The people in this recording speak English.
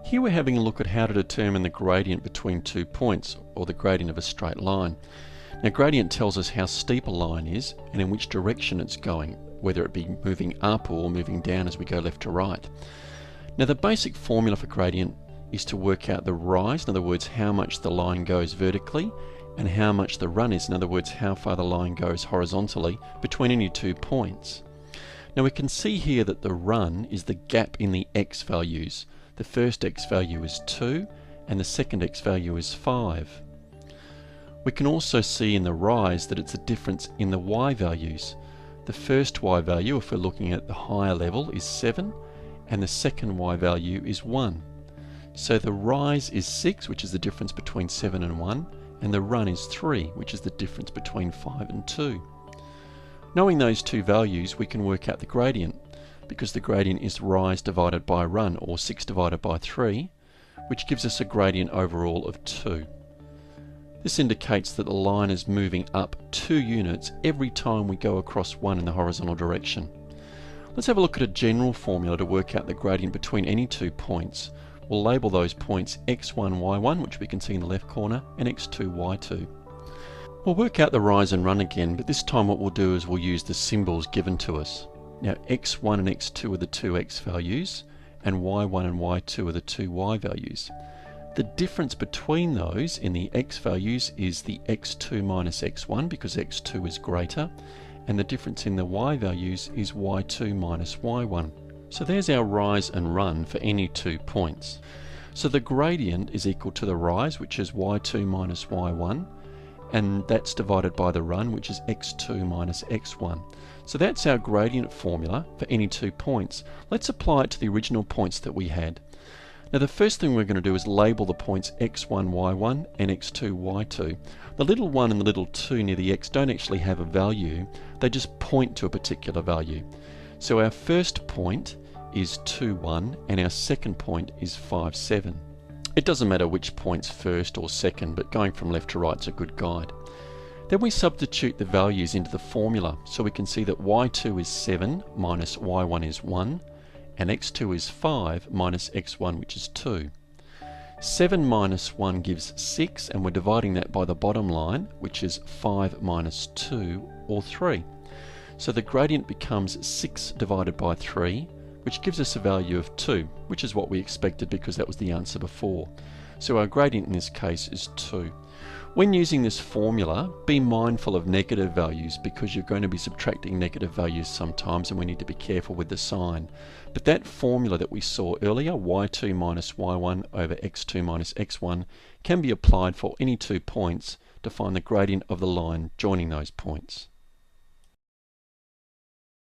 Here we're having a look at how to determine the gradient between 2 points, or the gradient of a straight line. Now, gradient tells us how steep a line is and in which direction it's going, whether it be moving up or moving down as we go left to right. Now, the basic formula for gradient is to work out the rise, in other words how much the line goes vertically, and how much the run is, in other words how far the line goes horizontally, between any 2 points. Now we can see here that the run is the gap in the x values. The first x value is 2 and the second x value is 5. We can also see in the rise that it's a difference in the y values. The first y value, if we're looking at the higher level, is 7 and the second y value is 1. So the rise is 6, which is the difference between 7 and 1, and the run is 3, which is the difference between 5 and 2. Knowing those two values, we can work out the gradient, because the gradient is rise divided by run, or 6 divided by 3, which gives us a gradient overall of 2. This indicates that the line is moving up 2 units every time we go across 1 in the horizontal direction. Let's have a look at a general formula to work out the gradient between any 2 points. We'll label those points x1, y1, which we can see in the left corner, and x2, y2. We'll work out the rise and run again, but this time what we'll do is we'll use the symbols given to us. Now x1 and x2 are the 2 x values, and y1 and y2 are the 2 y values. The difference between those in the x values is the x2 minus x1, because x2 is greater, and the difference in the y values is y2 minus y1. So there's our rise and run for any 2 points. So the gradient is equal to the rise, which is y2 minus y1, and that's divided by the run, which is x2 minus x1. So that's our gradient formula for any 2 points. Let's apply it to the original points that we had. Now the first thing we're going to do is label the points x1, y1 and x2, y2. The little 1 and the little 2 near the x don't actually have a value, they just point to a particular value. So our first point is 2, 1 and our second point is 5, 7. It doesn't matter which point's first or second, but going from left to right is a good guide. Then we substitute the values into the formula, so we can see that y2 is 7 minus y1 is 1, and x2 is 5 minus x1, which is 2. 7 minus 1 gives 6, and we're dividing that by the bottom line, which is 5 minus 2, or 3. So the gradient becomes 6 divided by 3, which gives us a value of 2, which is what we expected because that was the answer before. So our gradient in this case is 2. When using this formula, be mindful of negative values because you're going to be subtracting negative values sometimes and we need to be careful with the sign. But that formula that we saw earlier, y2 minus y1 over x2 minus x1, can be applied for any 2 points to find the gradient of the line joining those points.